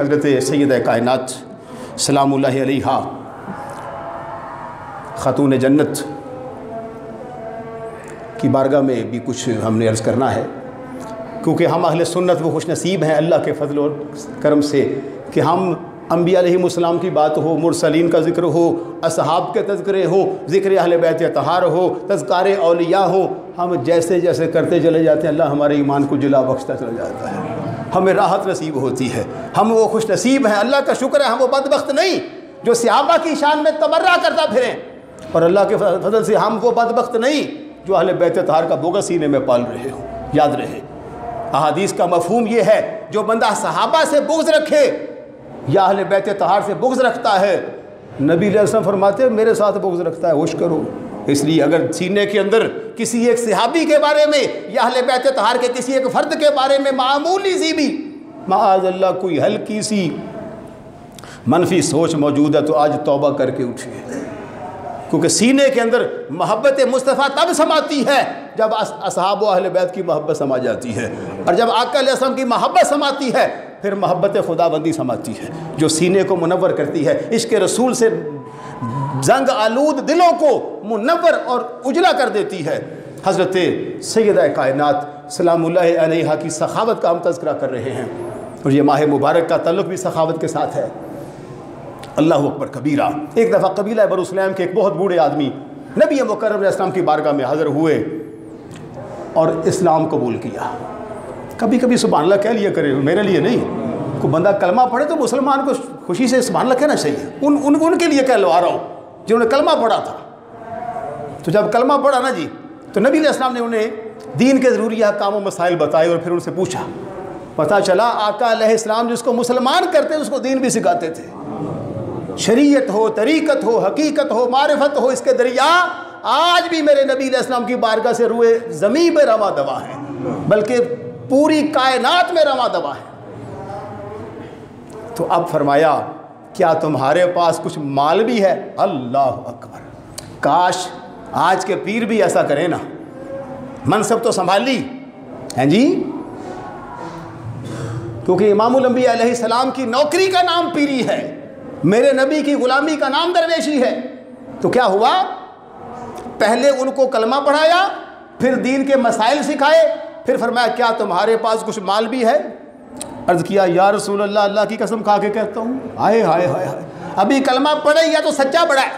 हज़रत सैयदा कायनात सलामुल्लाहि अलैहा ख़ातून जन्नत की बारगाह में भी कुछ हमने अर्ज़ करना है, क्योंकि हम अहले सुन्नत वो खुश नसीब हैं अल्लाह के फजल और करम से कि हम अम्बिया अलैहिमुस्सलाम की बात हो, मुरसलीन का ज़िक्र हो, असहाब के तज़किरे हो, ज़िक्र अहले बैत तहार हो, तज़कारे औलिया हो, हम जैसे जैसे करते चले जाते हैं अल्लाह हमारे ईमान को जिला बख्शता चला जाता है, हमें राहत नसीब होती है। हम वो खुश नसीब हैं, अल्लाह का शुक्र है हम वो बदबख्त नहीं जो सहाबा की शान में तबर्रा करता फिरें, और अल्लाह के फजल से हम वो बदबख्त नहीं जो अहले बैत तहार का बोगा सीने में पाल रहे हो। याद रहे अहादीस का मफहूम ये है, जो बंदा सहाबा से बुग़्ज़ रखे या अहले बैत तहार से बुग़्ज़ रखता है, नबी अलैहि सल्लम फरमाते मेरे साथ बुग़्ज़ रखता है, होश करो। इसलिए अगर सीने के अंदर किसी एक सहाबी के बारे में या अहले बैत तहार के किसी एक फ़र्द के बारे में मामूली सी भी माअज़ल्लाह कोई हल्की सी मनफी सोच मौजूद है तो आज तौबा करके उठिए, क्योंकि सीने के अंदर मोहब्बत मुस्तफ़ा तब समाती है जब असहाब व अहले बैत की मोहब्बत समा जाती है, और जब आका अलैहि सल्लम की मोहब्बत समाती है फिर मोहब्बत खुदाबंदी समाती है जो सीने को मुनव्वर करती है, इश्क़ रसूल से जंग आलूद दिलों को मुनव्वर और उजला कर देती है। हज़रत सैयदा कायनात सलामुल्लाहि अलैहा की सखावत का हम तज़किरा कर रहे हैं, और ये माह मुबारक का ताल्लुक़ भी सखावत के साथ है। अल्लाहु अकबर कबीरा। एक दफ़ा कबीला बनु सलैम के एक बहुत बूढ़े आदमी नबी मुकर्रम अलैहि सलाम की बारगाह में हाज़िर हुए और इस्लाम कबूल किया। कभी कभी सुभान अल्लाह कह लिया करे, मेरे लिए नहीं, कोई बंदा कलमा पढ़े तो मुसलमान को खुशी से सुभान अल्लाह कहना चाहिए। उनके लिए कहलवा रहा हूँ जिन्होंने कलमा पढ़ा था। तो जब कलमा पढ़ा ना जी, तो नबी अलैहि सलाम ने उन्हें दीन के ज़रूरी अहकाम व मसाइल बताए, और फिर उनसे पूछा, पता चला आका अलैहि सलाम जिसको मुसलमान करते उसको दीन भी सिखाते थे। शरीयत हो, तरीक़त हो, हकीकत हो, मारिफत हो, इसके दरिया आज भी मेरे नबी अलैहि सलाम की बारगाह से रुए ज़मीं में रवा दवा है, बल्कि पूरी कायनात में रवा दवा है। तो अब फरमाया क्या तुम्हारे पास कुछ माल भी है? अल्लाह अकबर, काश आज के पीर भी ऐसा करें ना, मनसब तो संभाली हैं जी, क्योंकि इमामुल अंबिया अलैहि सलाम की नौकरी का नाम पीरी है, मेरे नबी की ग़ुलामी का नाम दरवेशी है। तो क्या हुआ, पहले उनको कलमा पढ़ाया, फिर दीन के मसाइल सिखाए, फिर फरमाया क्या तुम्हारे पास कुछ माल भी है? अर्ज़ किया या रसूल अल्लाह, अल्लाह की कसम खा के कहता हूँ, हाय हाय हाय हाय, अभी कलमा पढ़े या तो सच्चा पढ़ा है,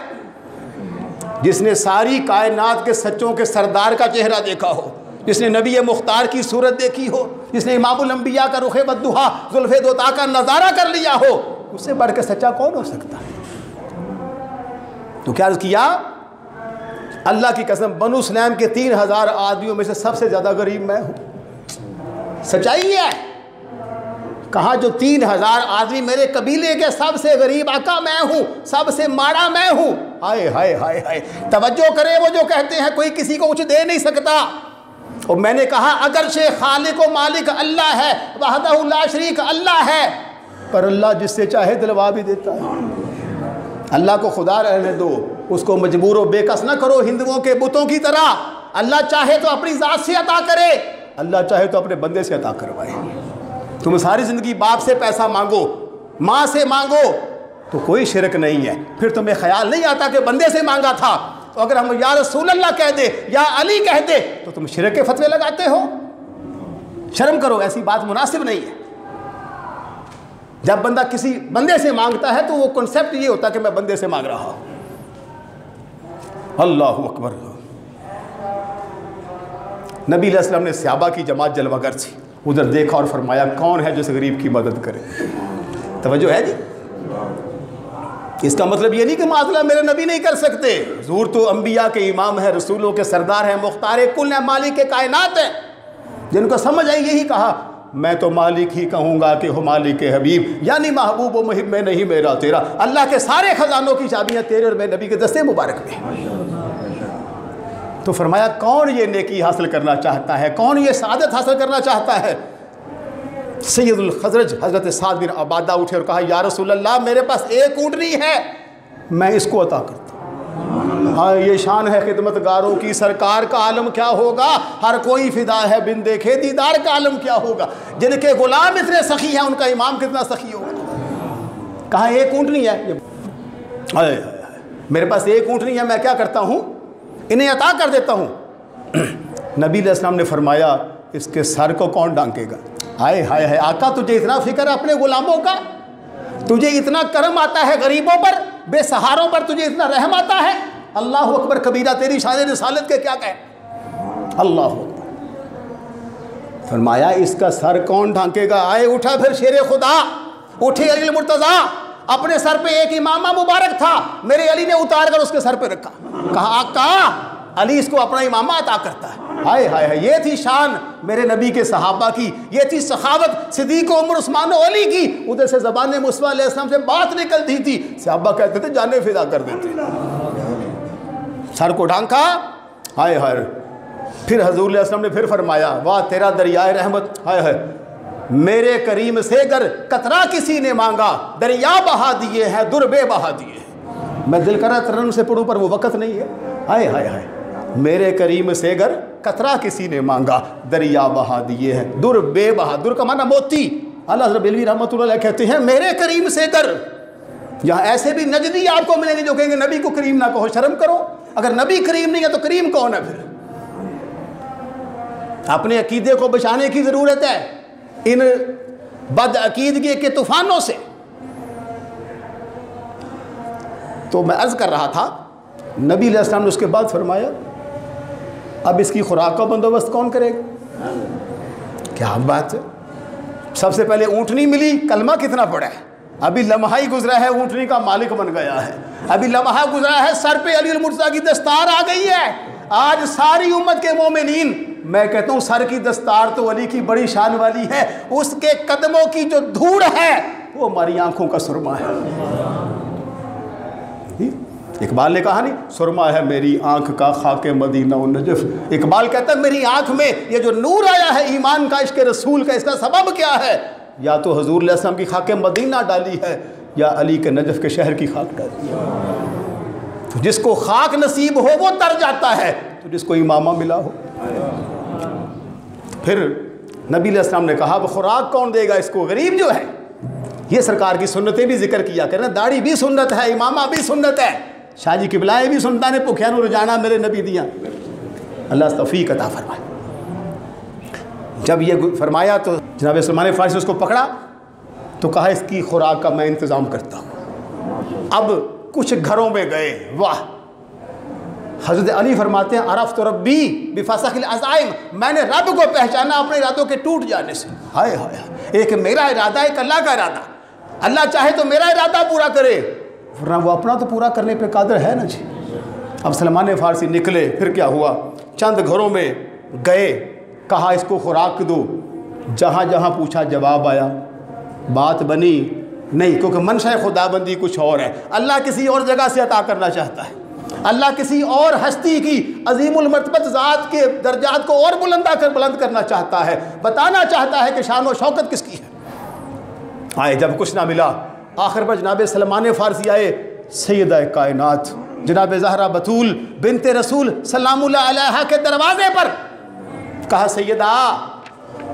जिसने सारी कायनात के सच्चों के सरदार का चेहरा देखा हो, जिसने नबी मुख्तार की सूरत देखी हो, जिसने इमामुल अंबिया का रुखे बद्दुहा ज़ुल्फ़े दोता का नज़ारा कर लिया हो, उससे बढ़ के सच्चा कौन हो सकता है? तो क्या अर्ज़ किया, अल्लाह की कसम बनु सलैम के 3000 आदमियों में से सबसे ज़्यादा गरीब मैं हूँ। सच्चाई है, कहा जो 3000 आदमी मेरे कबीले के सबसे गरीब आका मैं हूँ, सबसे माड़ा मैं हूँ। हाय हाय हाय हाय, तवज्जो करे वो जो कहते हैं कोई किसी को कुछ दे नहीं सकता। और मैंने कहा अगर शे खालिक व मालिक अल्लाह है, वहदहु ला शरीक अल्लाह है, पर अल्लाह जिससे चाहे दिलवा भी देता है। अल्लाह को खुदा रहने दो, उसको मजबूर व बेकस ना करो हिंदुओं के बुतों की तरह। अल्लाह चाहे तो अपनी ज़ात से अता करे, अल्लाह चाहे तो अपने बंदे से अता करवाए। तुम सारी ज़िंदगी बाप से पैसा मांगो, माँ से मांगो, तो कोई शिरक नहीं है, फिर तुम्हें ख्याल नहीं आता कि बंदे से मांगा था। तो अगर हम या रसूल अल्लाह कह दे या अली कह दे तो तुम शिरक के फतवे लगाते हो। शर्म करो, ऐसी बात मुनासिब नहीं है। जब बंदा किसी बंदे से मांगता है तो वो कॉन्सेप्ट ये होता है कि मैं बंदे से मांग रहा हूँ। अल्लाहु अकबर। नबी अलैहि सलाम ने सहाबा की जमात जलवागर थी, उधर देखा और फरमाया कौन है जो इस गरीब की मदद करे? तवज्जो है जी? इसका मतलब ये नहीं कि माज़ला मेरे नबी नहीं कर सकते। हुज़ूर तो अंबिया के इमाम है, रसूलों के सरदार हैं, मुख्तार कुल है, मालिक के कायनात हैं। जिनको समझ आई यही कहा, मैं तो मालिक ही कहूँगा कि हो मालिक के हबीब, यानी महबूब व मुहिब में नहीं मेरा तेरा। अल्लाह के सारे ख़जानों की चाबियाँ तेरे और मेरे नबी के दस्ते मुबारक में। तो फरमाया कौन ये नेकी हासिल करना चाहता है, कौन ये सादत हासिल करना चाहता है? सैयदुल खज़रज हज़रत साद बिन अबादा उठे और कहा या रसूल अल्लाह, मेरे पास एक ऊँटनी है, मैं इसको अता करता हूँ। हाँ, ये शान है खिदमतगारों की, सरकार का आलम क्या होगा, हर कोई फिदा है बिन देखे दीदार का आलम क्या होगा। जिनके गुलाम इतने सखी हैं उनका इमाम कितना सखी होगा। कहा एक ऊँटनी है, मेरे पास एक ऊँटनी है, मैं क्या करता हूँ, इन्हें अता कर देता हूँ। नबी अलैहिस्सलाम ने फरमाया इसके सर को कौन डांकेगा। हाय हाय हाय, आका तुझे इतना फिक्र अपने गुलामों का, तुझे इतना करम आता है गरीबों पर, बेसहारों पर तुझे इतना रहम आता है। अल्लाह अकबर कबीरा, तेरी शान रिसालत के क्या कहे। अल्लाह अकबर। फरमाया इसका सर कौन ढांकेगा। आए उठा फिर शेर खुदा, उठे अली मुर्तज़ा, अपने सर पे एक इमामा मुबारक था, मेरे अली ने उतार कर उसके सर पे रखा। कहा आका अली इसको अपना इमामा अता करता है। हाय हाय हाय, ये थी शान मेरे नबी के सहाबा की, ये थी सखावत सिद्दीक़ उमर उस्मान अली की। उधर से ज़बान मुस्तफ़ा अलैहिस्सलाम से बात निकलती थी, सहाबा कहते थे जाने फिदा कर देते। सर को ढांका, हाय हाय। फिर हजूर अलैहिस्सलाम ने फिर फरमाया वाह तेरा दरियाए रहमत, हाय हाय, मेरे करीम से अगर कतरा किसी ने मांगा, दरिया बहा दिए हैं, दुर्बे बहा दिए हैं। मैं दिल करा तरन से पढ़ूं पर वो वक़्त नहीं है। हाय हाय हाय, मेरे करीम से अगर कतरा किसी ने मांगा, दरिया बहा दिए हैं, दुर बे बहा। दुर का माना मोती। अल्लाह हज़रत बेलवी रहमतुल्लाह अलैह कहते हैं मेरे करीम से अगर, यहाँ ऐसे भी नजदी आपको मिलेंगे जो कहेंगे नबी को करीम ना कहो, शर्म करो। अगर नबी करीम नहीं है तो करीम कौन है फिर। अपने अकीदे को बचाने की ज़रूरत है इन बदअकीदगी के तूफ़ानों से। तो मैं अर्ज़ कर रहा था, नबी अलैहिस्सलाम ने उसके बाद फरमाया अब इसकी खुराक का बंदोबस्त कौन करेगा। क्या बात है। सबसे पहले ऊँटनी मिली, कलमा कितना पड़ा है, अभी लम्हा ही गुजरा है, ऊँटनी का मालिक बन गया है। अभी लम्हा गुजरा है, सर पे अली मुर्तज़ा की दस्तार आ गई है। आज सारी उम्मत के मोमिनीन, मैं कहता हूँ सर की दस्तार तो अली की बड़ी शान वाली है, उसके कदमों की जो धूड़ है वो हमारी आंखों का सुरमा है। इकबाल ने कहा नहीं, सुरमा है मेरी आंख का खाके मदीना व नजफ। इकबाल कहता है मेरी आंख में ये जो नूर आया है ईमान का, इश्क़ रसूल का, इसका सबब क्या है। या तो हजूर अलैहि सल्लम की खाके मदीना डाली है, या अली के नजफ के शहर की खाक डाली है। तो जिसको खाक नसीब हो वो तर जाता है, तो जिसको इमामा मिला हो। फिर नबी अलैहि सल्लम ने कहा अब खुराक कौन देगा इसको, गरीब जो है। ये सरकार की सुन्नतें भी जिक्र किया करें, दाढ़ी भी सुन्नत है, इमामा भी सुन्नत है, शाजी किबलाएँ भी सुनता ने पुख्या नूर जाना मेरे नबी दिया। अल्लाह तौफीक अता फरमाए। जब ये फरमाया तो जनाब सलमान फारसी उसको पकड़ा तो कहा इसकी खुराक का मैं इंतज़ाम करता हूँ। अब कुछ घरों में गए, वाह। हज़रत अली फरमाते हैं अरफ़ तो रब्बी बिफ़सख़िल अज़ाइम, मैंने रब को पहचाना अपने इरादों के टूट जाने से। हाय हाय, एक मेरा इरादा, एक अल्लाह का इरादा। अल्लाह चाहे तो मेरा इरादा पूरा करे, वरना वो अपना तो पूरा करने पे कादिर है ना जी। अब सलमान फारसी निकले, फिर क्या हुआ, चंद घरों में गए, कहा इसको खुराक दो। जहाँ जहाँ पूछा जवाब आया, बात बनी नहीं, क्योंकि मनशा खुदाबंदी कुछ और है। अल्लाह किसी और जगह से अता करना चाहता है, अल्लाह किसी और हस्ती की अजीमुल मर्तबत ज़ात के दर्जात को और बुलंद करना चाहता है, बताना चाहता है कि शान व शौकत किसकी है। आए जब कुछ ना मिला, आखिर पर जनाब सलमान फ़ारसी आए, सैयदा कायनात जनाब ज़हरा बतूल बिनते रसूल सलामुल्लाह अलैहा के दरवाज़े पर। कहा सैयदा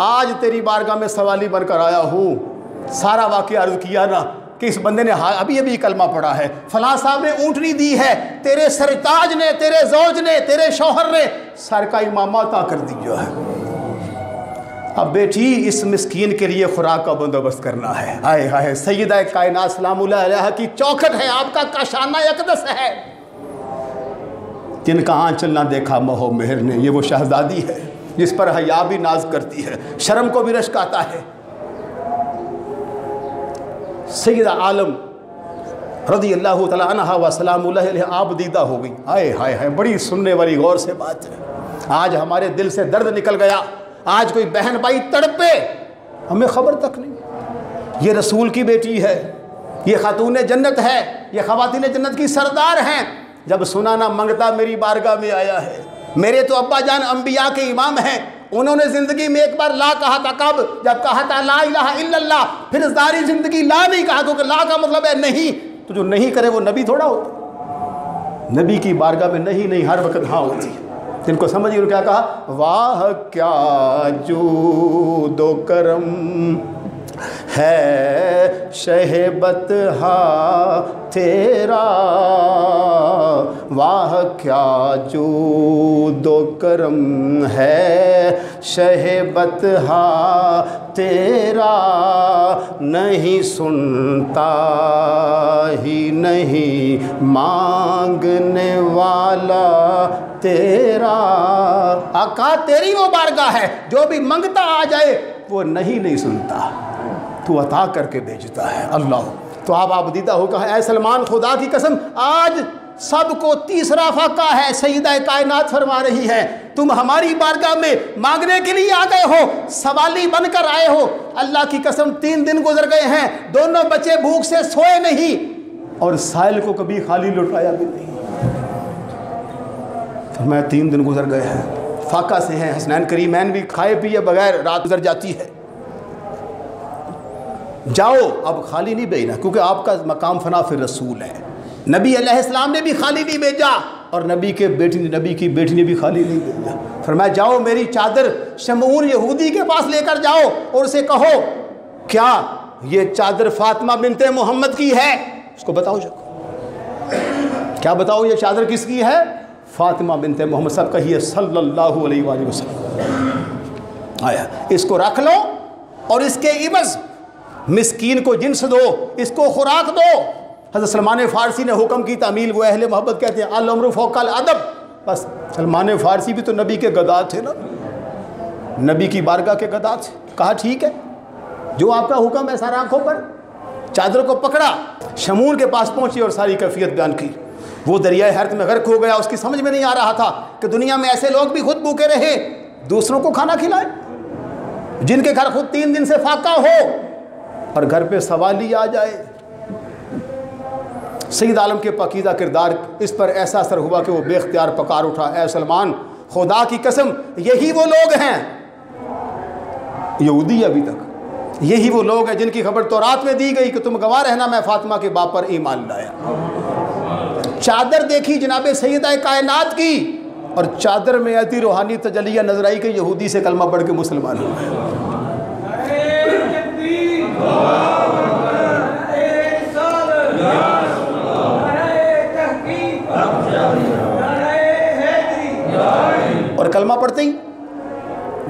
आज तेरी बारगाह में सवाली बनकर आया हूँ। सारा वाक़या अर्ज़ किया ना कि इस बंदे ने अभी अभी कलमा पढ़ा है, फलां साहब ने ऊँटनी दी है, तेरे सरताज ने, तेरे ज़ौज ने, तेरे शौहर ने सर का इमामा अता कर दिया है। अब बेटी इस मिस्कीन के लिए खुराक का बंदोबस्त करना है। हाय हाय, सैयदा कायनात सलामुल्लाह अलैहा की चौखट है, आपका काशाना यकदस है। जिनका आंचल ना देखा महो मेहर ने, ये वो शहजादी है जिस पर हया भी नाज करती है, शर्म को भी रश्क आता है। सैयदा आलम रज़ी अल्लाह तआला अन्हा व सलामुल्लाह अलैहा आप दीदा हो गई। हाय हाय हाय, बड़ी सुनने वाली गौर से बात है। आज हमारे दिल से दर्द निकल गया। आज कोई बहन भाई तड़पे, हमें खबर तक नहीं। ये रसूल की बेटी है, ये खातून जन्नत है, ये ख़वातीन जन्नत की सरदार हैं। जब सुना ना मंगता मेरी बारगाह में आया है। मेरे तो अब्बा जान अंबिया के इमाम हैं, उन्होंने ज़िंदगी में एक बार ला कहा था। कब? जब कहा था ला इलाहा इल्लल्लाह, फिर सारी ज़िंदगी ला नहीं कहा, क्योंकि ला का मतलब है नहीं। तो जो नहीं करे वो नबी थोड़ा होता। नबी की बारगाह में नहीं नहीं हर वक्त हाँ होती है। जिनको समझिए उन्होंने क्या कहा, वाह क्या जो दो करम है शहबत हा तेरा, वाह क्या जो दो करम है शहबत हा तेरा, नहीं सुनता ही नहीं मांगने वाला तेरा। आका तेरी वो बारगाह है, जो भी मंगता आ जाए वो नहीं सुनता, तू अता करके भेजता है। अल्लाह। तो आप आबदीदा हो कहा, ऐ सलमान खुदा की कसम आज सबको तीसरा फाका है। सईदा कायनात फरमा रही है, तुम हमारी बारगाह में मांगने के लिए आ गए हो, सवाली बनकर आए हो। अल्लाह की कसम 3 दिन गुजर गए हैं, दोनों बच्चे भूख से सोए नहीं और साइल को कभी खाली लौटाया भी नहीं। तो मैं 3 दिन गुजर गए हैं, फाका से हैं। हसनैन करीमैन भी खाए पिए बगैर रात गुजर जाती है। जाओ, अब खाली नहीं भेजना, क्योंकि आपका मकाम फना फिर रसूल है। नबी अलैहिस्सलाम ने भी खाली नहीं भेजा और नबी की बेटी ने भी खाली नहीं भेजा। फरमाया जाओ मेरी चादर शमऊन यहूदी के पास लेकर जाओ और उसे कहो क्या ये चादर फातिमा बिनते मोहम्मद की है? उसको बताओ, क्या बताओ ये चादर किसकी है? फातिमा बिनते मोहम्मद साहब कहिए सल्लल्लाहु अलैहि वसल्लम। आया, इसको रख लो और इसके इवज़ मिस्कीन को जिन्स दो, इसको खुराक दो। हज़रत सलमान फ़ारसी ने हुक्म की तामील, वो अहले मोहब्बत कहते हैं अल अम्रु फ़ौक़ल अदब। बस सलमान फ़ारसी भी तो नबी के गदा थे ना, नबी की बारगाह के गदा थे। कहा ठीक है, जो आपका हुक्म है सर आँखों पर। चादर को पकड़ा, शमून के पास पहुँची और सारी कैफियत बयान की। वो दरियाए हरत में गर्क हो गया, उसकी समझ में नहीं आ रहा था कि दुनिया में ऐसे लोग भी खुद भूखे रहे, दूसरों को खाना खिलाए, जिनके घर खुद 3 दिन से फाका हो और घर पे सवाली आ जाए। सईद आलम के पाकीज़ा किरदार इस पर ऐसा असर हुआ कि वो बेख्तियार पकार उठा, ऐ सलमान खुदा की कसम यही वो लोग हैं, यहूदी अभी तक यही वो लोग हैं जिनकी खबर तौरात में दी गई कि तुम गवाह रहना मैं फातिमा के बाप पर ईमान लाया। चादर देखी जनाब सैयदा कायनात की और चादर में ऐसी रूहानी तजलिया नजर आई कि यहूदी से कलमा पढ़ के मुसलमान हो गए। और कलमा पढ़ते ही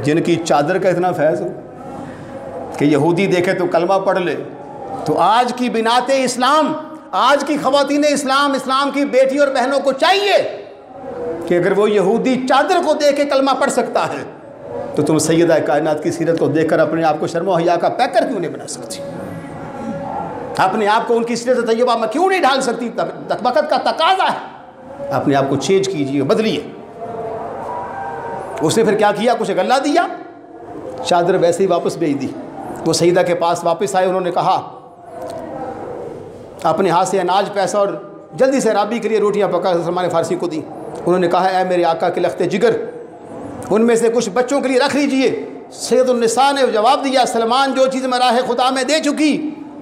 जिनकी चादर का इतना फैज़ हो कि यहूदी देखे तो कलमा पढ़ ले, तो आज की बिनाते इस्लाम, आज की ख़वातीन इस्लाम, इस्लाम की बेटी और बहनों को चाहिए कि अगर वो यहूदी चादर को देख के कलमा पढ़ सकता है तो तुम सैयदा कायनात की सीरत को देखकर अपने आप को शर्म हया का पैकर क्यों नहीं बना सकती? अपने आप को उनकी सीरत तैयबा में क्यों नहीं ढाल सकती? वक़्त का तकाजा है, अपने आप को चेंज कीजिए, बदलिए। उसने फिर क्या किया, कुछ गल्ला दिया, चादर वैसे ही वापस भेज दी। वो सईदा के पास वापस आए, उन्होंने कहा अपने हाथ से अनाज पैसा और जल्दी से राबी के लिए रोटियां पका सलमान फ़ारसी को दी। उन्होंने कहा ऐ मेरे आका के लख्ते जिगर, उनमें से कुछ बच्चों के लिए रख लीजिए। सैयदुन्निसा ने जवाब दिया, सलमान जो चीज़ मैं राह खुदा में दे चुकी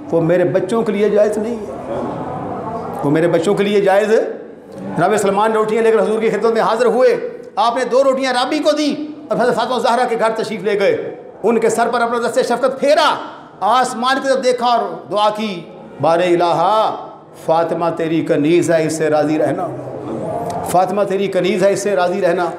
वो मेरे बच्चों के लिए जायज़ नहीं है, वो मेरे बच्चों के लिए जायज़ है। जनाब सलमान रोटियाँ लेकर हजूर की खिदमत में हाजिर हुए, आपने 2 रोटियाँ राबी को दी और हज़रत फातिमा ज़हरा के घर तशरीफ़ ले गए। उनके सर पर अपना दस्ते शफ़क़त फेरा, आसमान की तरफ देखा और दुआ की, बारे इलाहा फातिमा तेरी कनीज़ है, इससे राज़ी रहना। फातिमा तेरी कनीज़ है, इससे राज़ी रहना।